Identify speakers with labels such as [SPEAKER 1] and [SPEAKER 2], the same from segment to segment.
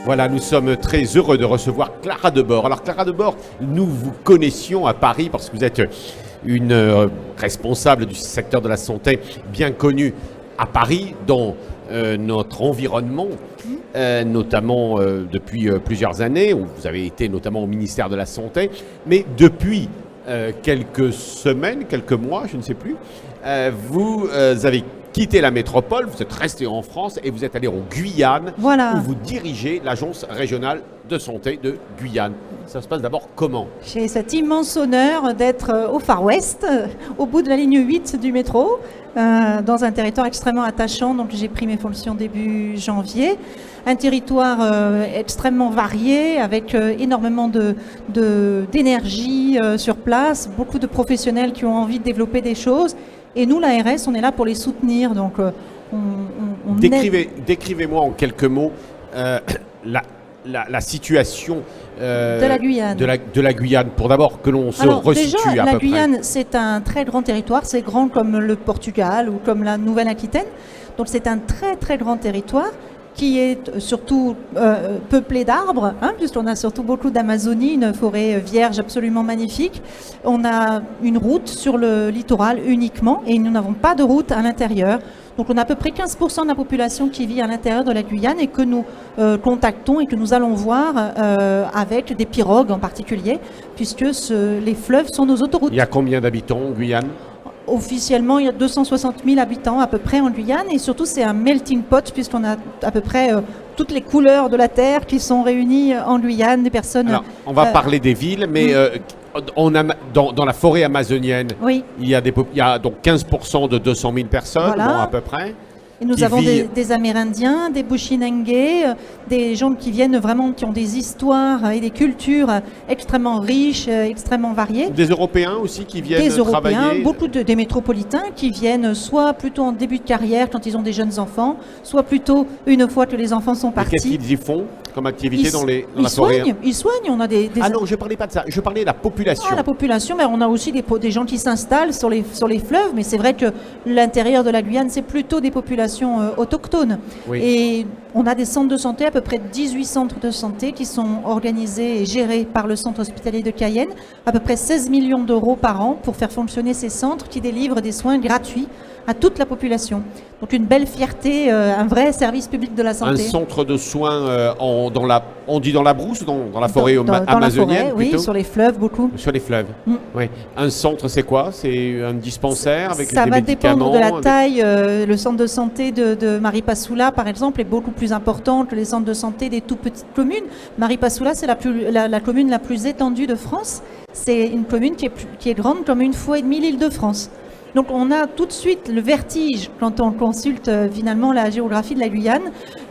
[SPEAKER 1] Voilà, nous sommes très heureux de recevoir Clara Debord. Alors Clara Debord, nous vous connaissions à Paris parce que vous êtes une responsable du secteur de la santé bien connue à Paris, dans notre environnement, notamment depuis plusieurs années, où vous avez été notamment au ministère de la Santé, mais depuis quelques semaines, quelques mois, je ne sais plus, vous avez quitté la métropole, vous êtes resté en France et vous êtes allé en Guyane,
[SPEAKER 2] Voilà.
[SPEAKER 1] où vous dirigez l'agence régionale de santé de Guyane. Ça se passe d'abord comment?
[SPEAKER 2] J'ai cet immense honneur d'être au Far West, au bout de la ligne 8 du métro, dans un territoire extrêmement attachant. Donc j'ai pris mes fonctions début janvier. Un territoire extrêmement varié, avec énormément d'énergie sur place, beaucoup de professionnels qui ont envie de développer des choses. Et nous, l'ARS, on est là pour les soutenir. Donc,
[SPEAKER 1] Décrivez-moi en quelques mots la situation
[SPEAKER 2] de la Guyane.
[SPEAKER 1] De la Guyane, pour d'abord que l'on se
[SPEAKER 2] Alors,
[SPEAKER 1] resitue
[SPEAKER 2] déjà,
[SPEAKER 1] à
[SPEAKER 2] la
[SPEAKER 1] peu
[SPEAKER 2] Guyane, c'est un très grand territoire. C'est grand comme le Portugal ou comme la Nouvelle-Aquitaine. Donc, c'est un très, très grand territoire qui est surtout peuplé d'arbres, puisqu'on a surtout beaucoup d'Amazonie, une forêt vierge absolument magnifique. On a une route sur le littoral uniquement et nous n'avons pas de route à l'intérieur. Donc on a à peu près 15% de la population qui vit à l'intérieur de la Guyane et que nous contactons et que nous allons voir avec des pirogues en particulier, puisque les fleuves sont nos autoroutes.
[SPEAKER 1] Il y a combien d'habitants en Guyane ?
[SPEAKER 2] Officiellement, il y a 260 000 habitants à peu près en Guyane et surtout c'est un melting pot puisqu'on a à peu près toutes les couleurs de la terre qui sont réunies en Guyane, des personnes...
[SPEAKER 1] Alors, on va parler des villes, mais dans la forêt amazonienne,
[SPEAKER 2] oui.
[SPEAKER 1] il y a donc 15% de 200 000 personnes,
[SPEAKER 2] voilà.
[SPEAKER 1] Bon, à peu près.
[SPEAKER 2] Et nous avons des Amérindiens, des Bushinengue, des gens qui viennent vraiment, qui ont des histoires et des cultures extrêmement riches, extrêmement variées.
[SPEAKER 1] Des Européens aussi qui viennent
[SPEAKER 2] travailler. Des
[SPEAKER 1] Européens,
[SPEAKER 2] beaucoup des métropolitains qui viennent soit plutôt en début de carrière quand ils ont des jeunes enfants, soit plutôt une fois que les enfants sont partis.
[SPEAKER 1] Qu'est-ce qu'ils y font comme activité dans la forêt?
[SPEAKER 2] Ils soignent, on a des...
[SPEAKER 1] Ah non, je ne parlais pas de ça, je parlais de la population.
[SPEAKER 2] Ah, la population, mais on a aussi des gens qui s'installent sur les fleuves, mais c'est vrai que l'intérieur de la Guyane, c'est plutôt des populations autochtones.
[SPEAKER 1] Oui.
[SPEAKER 2] Et on a des centres de santé, à peu près 18 centres de santé qui sont organisés et gérés par le centre hospitalier de Cayenne, à peu près 16 millions d'euros par an pour faire fonctionner ces centres qui délivrent des soins gratuits à toute la population. Donc une belle fierté, un vrai service public de la santé.
[SPEAKER 1] Un centre de soins, on dit dans la brousse ou dans la forêt amazonienne
[SPEAKER 2] dans la forêt,
[SPEAKER 1] plutôt?
[SPEAKER 2] Oui, sur les fleuves beaucoup.
[SPEAKER 1] Sur les fleuves, oui. Un centre, c'est quoi? C'est un dispensaire avec des
[SPEAKER 2] médicaments? Ça va dépendre de la taille. Le centre de santé de Maripasoula, par exemple, est beaucoup plus important que les centres de santé des tout petites communes. Maripasoula, c'est la commune la plus étendue de France. C'est une commune qui est grande comme une fois et demie l'Île-de-France. Donc on a tout de suite le vertige quand on consulte finalement la géographie de la Guyane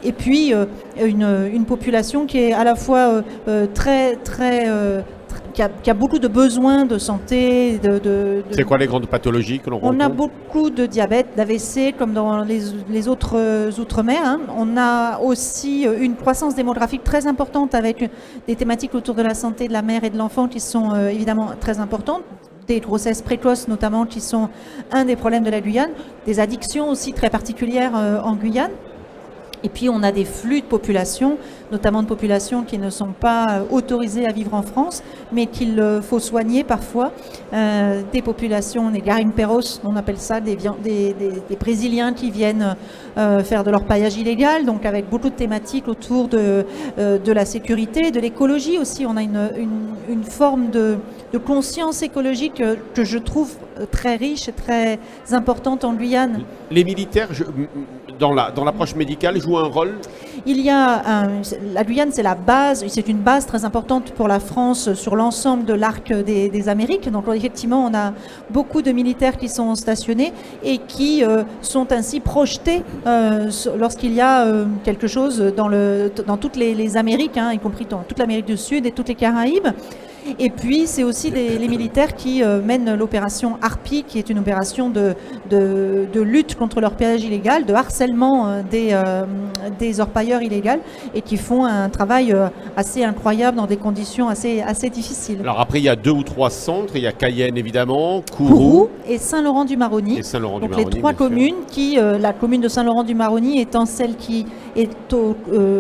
[SPEAKER 2] et puis une population qui est à la fois qui a beaucoup de besoins de santé.
[SPEAKER 1] C'est quoi les grandes pathologies que l'on rencontre?
[SPEAKER 2] On a beaucoup de diabète, d'AVC comme dans les autres outre-mer. On a aussi une croissance démographique très importante avec des thématiques autour de la santé de la mère et de l'enfant qui sont évidemment très importantes. Des grossesses précoces notamment qui sont un des problèmes de la Guyane, des addictions aussi très particulières en Guyane. Et puis on a des flux de population, notamment de populations qui ne sont pas autorisées à vivre en France, mais qu'il faut soigner parfois. Des populations, des garimperos, on appelle ça, des Brésiliens qui viennent faire de leur paillage illégal, donc avec beaucoup de thématiques autour de la sécurité, de l'écologie aussi. On a une forme de conscience écologique que je trouve très riche et très importante en Guyane.
[SPEAKER 1] Les militaires, dans l'approche médicale, jouent un rôle?
[SPEAKER 2] La Guyane, c'est la base, c'est une base très importante pour la France sur l'ensemble de l'arc des Amériques. Donc effectivement, on a beaucoup de militaires qui sont stationnés et qui sont ainsi projetés lorsqu'il y a quelque chose dans toutes les Amériques, y compris dans toute l'Amérique du Sud et toutes les Caraïbes. Et puis, c'est aussi les militaires qui mènent l'opération Harpie, qui est une opération de lutte contre l'orpaillage illégal, de harcèlement des orpailleurs illégaux, et qui font un travail assez incroyable dans des conditions assez difficiles.
[SPEAKER 1] Alors après, il y a 2 ou 3 centres. Il y a Cayenne, évidemment, Kourou
[SPEAKER 2] et Saint-Laurent-du-Maroni.
[SPEAKER 1] Donc
[SPEAKER 2] les 3 communes la commune de Saint-Laurent-du-Maroni étant celle qui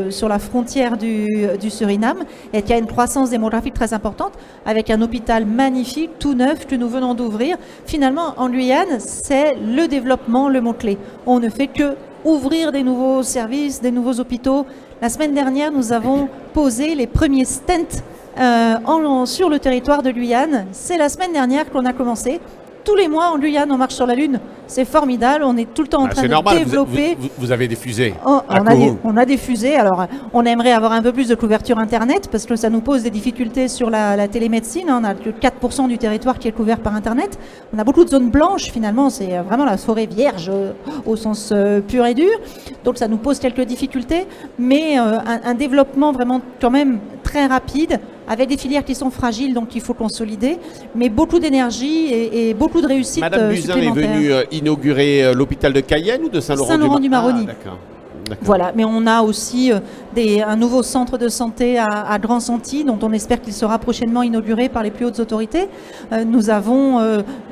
[SPEAKER 2] sur la frontière du Suriname et qui a une croissance démographique très importante, avec un hôpital magnifique, tout neuf, que nous venons d'ouvrir. Finalement, en Guyane, c'est le développement le mot-clé. On ne fait que ouvrir des nouveaux services, des nouveaux hôpitaux. La semaine dernière, nous avons posé les premiers stents sur le territoire de Guyane. C'est la semaine dernière qu'on a commencé. Tous les mois en Guyane, on marche sur la Lune. C'est formidable. On est tout le temps en train de
[SPEAKER 1] normal,
[SPEAKER 2] développer.
[SPEAKER 1] Vous avez des fusées.
[SPEAKER 2] On a des fusées. Alors, on aimerait avoir un peu plus de couverture Internet parce que ça nous pose des difficultés sur la télémédecine. On a que 4% du territoire qui est couvert par Internet. On a beaucoup de zones blanches finalement. C'est vraiment la forêt vierge au sens pur et dur. Donc, ça nous pose quelques difficultés. Mais un développement vraiment quand même très rapide, avec des filières qui sont fragiles, donc il faut consolider, mais beaucoup d'énergie et beaucoup de réussite
[SPEAKER 1] Madame Buzyn est venue inaugurer l'hôpital de Cayenne ou de Saint-Laurent-du-Maroni.
[SPEAKER 2] D'accord. Voilà, mais on a aussi un nouveau centre de santé à Grand-Santi, dont on espère qu'il sera prochainement inauguré par les plus hautes autorités. Nous avons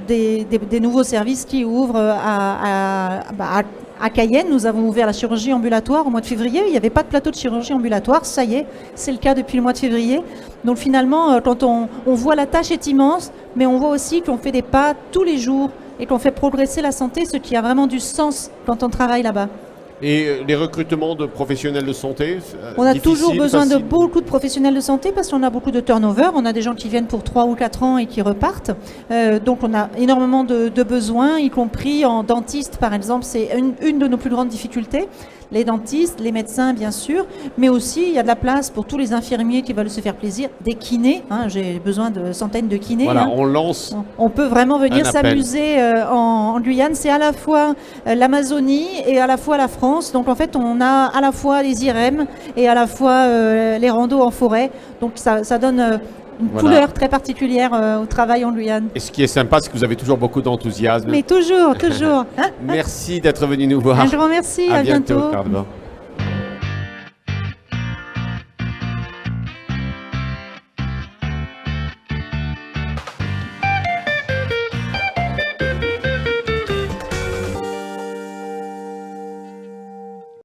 [SPEAKER 2] des nouveaux services qui ouvrent à Cayenne. Nous avons ouvert la chirurgie ambulatoire au mois de février. Il n'y avait pas de plateau de chirurgie ambulatoire. Ça y est, c'est le cas depuis le mois de février. Donc finalement, quand on voit la tâche est immense, mais on voit aussi qu'on fait des pas tous les jours et qu'on fait progresser la santé, ce qui a vraiment du sens quand on travaille là-bas.
[SPEAKER 1] Et les recrutements de professionnels de santé,
[SPEAKER 2] on a toujours besoin de beaucoup de professionnels de santé parce qu'on a beaucoup de turnover. On a des gens qui viennent pour 3 ou 4 ans et qui repartent. Donc on a énormément de besoins, y compris en dentiste par exemple. C'est une de nos plus grandes difficultés. Les dentistes, les médecins bien sûr, mais aussi il y a de la place pour tous les infirmiers qui veulent se faire plaisir, des kinés. J'ai besoin de centaines de kinés.
[SPEAKER 1] Voilà, on lance.
[SPEAKER 2] On peut vraiment venir s'amuser en Guyane. C'est à la fois l'Amazonie et à la fois la France. Donc en fait, on a à la fois les IRM et à la fois les randos en forêt. Donc ça donne une couleur très particulière au travail en Guyane.
[SPEAKER 1] Et ce qui est sympa, c'est que vous avez toujours beaucoup d'enthousiasme.
[SPEAKER 2] Mais toujours, toujours.
[SPEAKER 1] Merci d'être venu nous voir.
[SPEAKER 2] Un grand merci, à bientôt.
[SPEAKER 1] Clara de Bord.